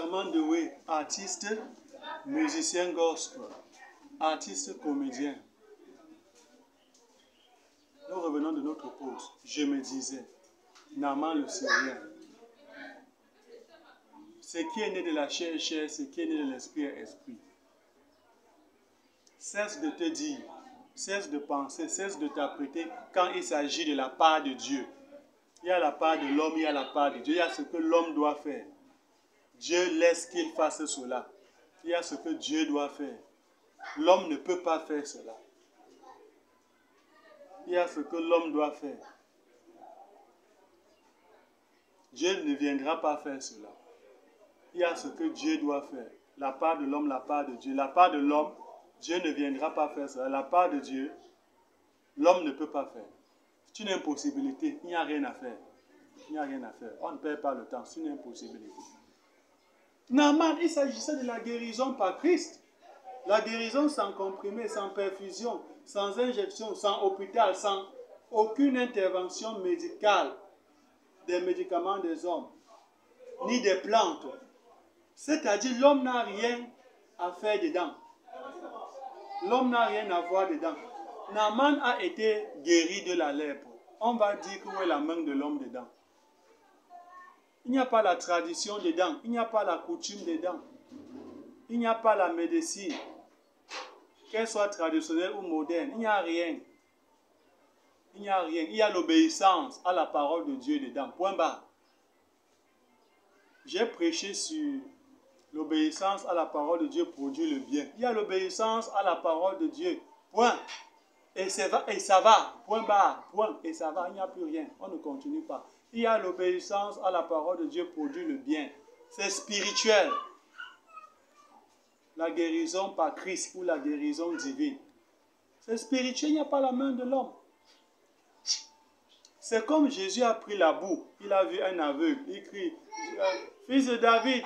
particulièrement doué, artiste, musicien gospel, artiste comédien. Nous revenons de notre pause. Je me disais, Naaman le Syrien. Ce qui est né de la chair est chair, ce qui est né de l'esprit est esprit. Cesse de te dire, cesse de penser, cesse de t'apprêter quand il s'agit de la part de Dieu. Il y a la part de l'homme, il y a la part de Dieu. Il y a ce que l'homme doit faire. Dieu laisse qu'il fasse cela. Il y a ce que Dieu doit faire. L'homme ne peut pas faire cela. Il y a ce que l'homme doit faire. Dieu ne viendra pas faire cela. Il y a ce que Dieu doit faire. La part de l'homme, la part de Dieu. La part de l'homme, Dieu ne viendra pas faire cela. La part de Dieu, l'homme ne peut pas faire. C'est une impossibilité. Il n'y a rien à faire. Il n'y a rien à faire. On ne perd pas le temps. C'est une impossibilité. Naaman, il s'agissait de la guérison par Christ. La guérison sans comprimé, sans perfusion, sans injection, sans hôpital, sans aucune intervention médicale des médicaments des hommes, ni des plantes. C'est-à-dire, l'homme n'a rien à faire dedans. L'homme n'a rien à voir dedans. Naaman a été guéri de la lèpre. On va dire où est la main de l'homme dedans. Il n'y a pas la tradition dedans. Il n'y a pas la coutume dedans. Il n'y a pas la médecine. Qu'elle soit traditionnelle ou moderne, il n'y a rien. Il n'y a rien. Il y a l'obéissance à la parole de Dieu dedans. Point barre. J'ai prêché sur l'obéissance à la parole de Dieu produit le bien. Il y a l'obéissance à la parole de Dieu. Point. Et ça va. Point barre. Point. Et ça va. Il n'y a plus rien. On ne continue pas. Il y a l'obéissance à la parole de Dieu produit le bien. C'est spirituel. La guérison par Christ ou la guérison divine. C'est spirituel. Il n'y a pas la main de l'homme. C'est comme Jésus a pris la boue. Il a vu un aveugle. Il crie, fils de David,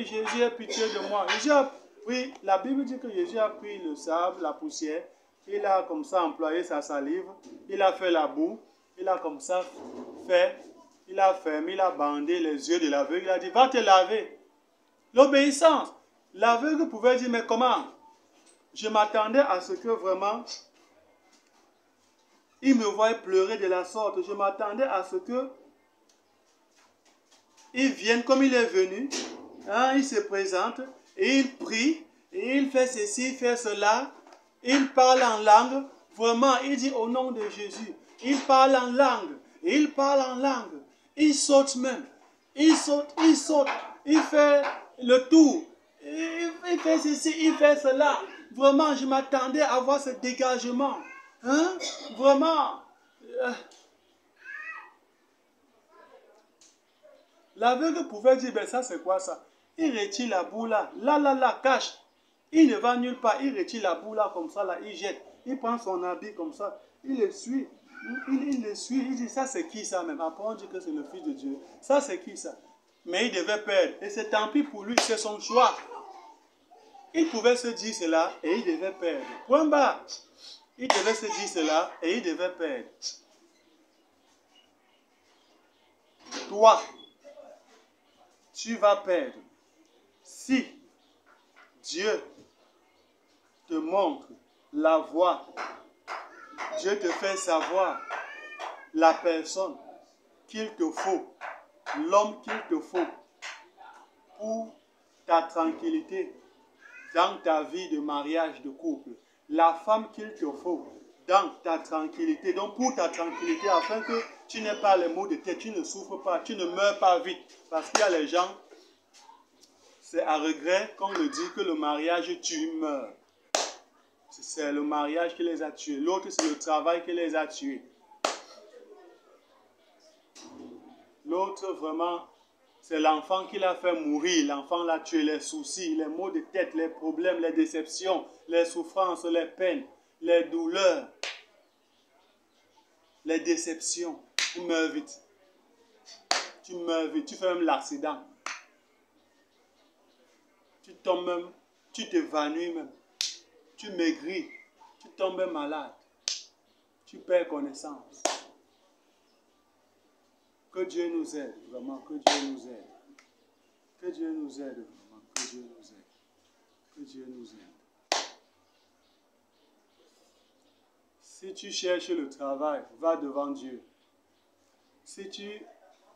Jésus, aie pitié de moi. Jésus a pris, la Bible dit que Jésus a pris le sable, la poussière. Il a comme ça employé sa salive. Il a fait la boue. Il a comme ça fait. Il a fermé, il a bandé les yeux de l'aveugle. Il a dit, va te laver. L'obéissance. L'aveugle pouvait dire, mais comment? Je m'attendais à ce que vraiment il me voyait pleurer de la sorte. Je m'attendais à ce que il vienne comme il est venu. Hein, il se présente et il prie. Et il fait ceci, il fait cela. Il parle en langue. Vraiment, il dit au nom de Jésus. Il parle en langue. Et il parle en langue. Il saute même. Il saute. Il fait le tour. Il fait ceci, il fait cela. Vraiment, je m'attendais à voir ce dégagement. Hein? Vraiment. L'aveugle pouvait dire, ben ça c'est quoi ça? Il retire la boue là. Là, cache. Il ne va nulle part. Il retire la boue là comme ça, là, il jette. Il prend son habit comme ça. Il le suit. Il le suit. Il dit, ça c'est qui ça même? Après on dit que c'est le Fils de Dieu. Ça c'est qui ça? Mais il devait perdre. Et c'est tant pis pour lui, c'est son choix. Il pouvait se dire cela et il devait perdre. Point barre. Il devait se dire cela et il devait perdre. Toi, tu vas perdre. Si Dieu te montre la voie, Dieu te fait savoir la personne qu'il te faut, l'homme qu'il te faut pour ta tranquillité dans ta vie de mariage, de couple, la femme qu'il te faut dans ta tranquillité, donc pour ta tranquillité, afin que tu n'aies pas les maux de tête, tu ne souffres pas, tu ne meurs pas vite. Parce qu'il y a les gens, c'est à regret qu'on le dit que le mariage tue, meurt. C'est le mariage qui les a tués. L'autre, c'est le travail qui les a tués. L'autre, vraiment, c'est l'enfant qui l'a fait mourir. L'enfant l'a tué. Les soucis, les maux de tête, les problèmes, les déceptions, les souffrances, les peines, les douleurs, les déceptions. Tu meurs vite. Tu meurs vite. Tu fais même l'accident. Tu tombes même. Tu t'évanouis même. Tu maigris. Tu tombes malade. Tu perds connaissance. Que Dieu nous aide. Vraiment, que Dieu nous aide. Que Dieu nous aide vraiment. Que Dieu nous aide. Que Dieu nous aide. Si tu cherches le travail, va devant Dieu. Si tu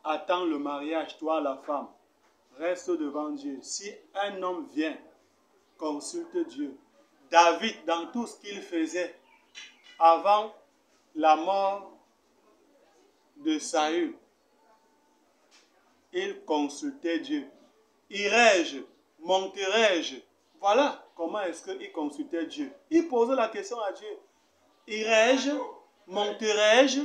attends le mariage, toi la femme, reste devant Dieu. Si un homme vient, consulte Dieu. David, dans tout ce qu'il faisait, avant la mort de Saül, il consultait Dieu. Irai-je, monterai-je? Voilà comment est-ce qu'il consultait Dieu. Il posait la question à Dieu. Irai-je, monterai-je?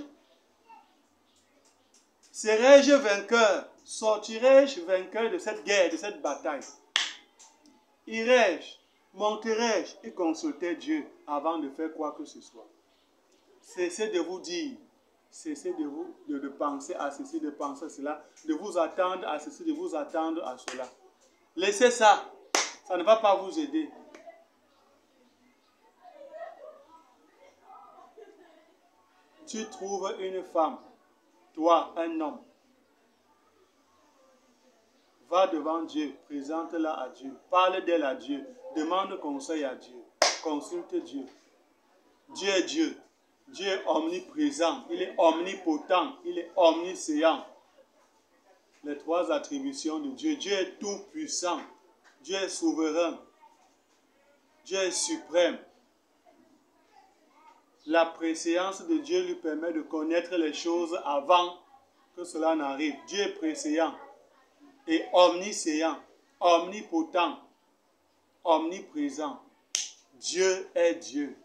Serai-je vainqueur? Sortirai-je vainqueur de cette guerre, de cette bataille? Irai-je, monterai-je? Il consultait Dieu avant de faire quoi que ce soit. Cessez de vous dire, cessez de penser à ceci, de penser à cela, de vous attendre à ceci, de vous attendre à cela. Laissez ça, ça ne va pas vous aider. Tu trouves une femme, toi, un homme, va devant Dieu, présente-la à Dieu, parle d'elle à Dieu, demande conseil à Dieu, consulte Dieu. Dieu est Dieu. Dieu est omniprésent, il est omnipotent, il est omniscient. Les trois attributions de Dieu. Dieu est tout puissant, Dieu est souverain, Dieu est suprême. La préséance de Dieu lui permet de connaître les choses avant que cela n'arrive. Dieu est préséant et omniscient, omnipotent, omniprésent. Dieu est Dieu.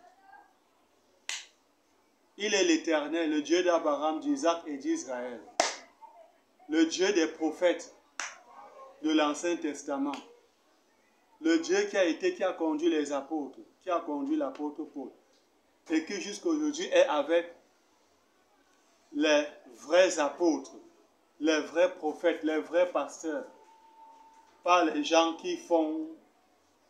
Il est l'Éternel, le Dieu d'Abraham, d'Isaac et d'Israël. Le Dieu des prophètes de l'Ancien Testament. Le Dieu qui a conduit les apôtres, qui a conduit l'apôtre Paul. Et qui jusqu'à aujourd'hui est avec les vrais apôtres, les vrais prophètes, les vrais pasteurs. Pas les gens qui font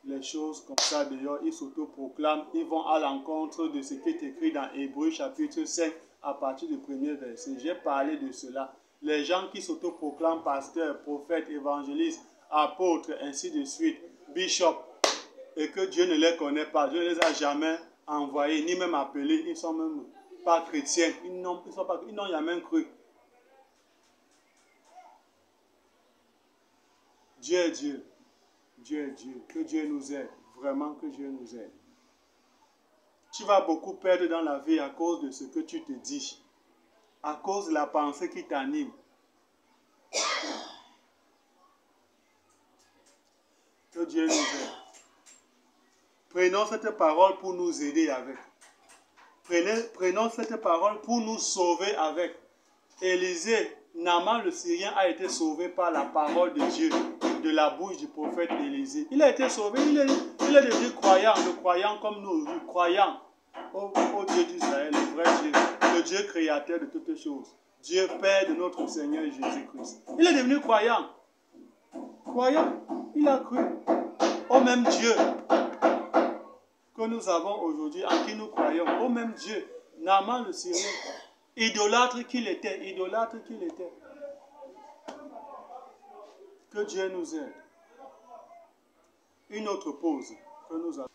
les choses comme ça d'ailleurs, ils s'autoproclament, ils vont à l'encontre de ce qui est écrit dans Hébreux chapitre 5 à partir du premier verset. J'ai parlé de cela. Les gens qui s'autoproclament pasteurs, prophètes, évangélistes, apôtres, ainsi de suite, bishops, et que Dieu ne les connaît pas, Dieu ne les a jamais envoyés, ni même appelés, ils ne sont même pas chrétiens, ils n'ont jamais cru. Dieu est Dieu. Dieu est Dieu. Que Dieu nous aide. Vraiment que Dieu nous aide. Tu vas beaucoup perdre dans la vie à cause de ce que tu te dis. À cause de la pensée qui t'anime. Que Dieu nous aide. Prenons cette parole pour nous aider avec. Prenons cette parole pour nous sauver avec. Élisée, Naaman le Syrien a été sauvé par la parole de Dieu, de la bouche du prophète Élisée. Il a été sauvé, il est devenu croyant, le croyant comme nous, le croyant au Dieu d'Israël, le vrai Dieu, le Dieu créateur de toutes choses, Dieu Père de notre Seigneur Jésus-Christ. Il est devenu croyant. Croyant, il a cru au même Dieu que nous avons aujourd'hui, en qui nous croyons, au même Dieu. Naaman le Syrien, idolâtre qu'il était. Que Dieu nous aide. Une autre pause que nous allons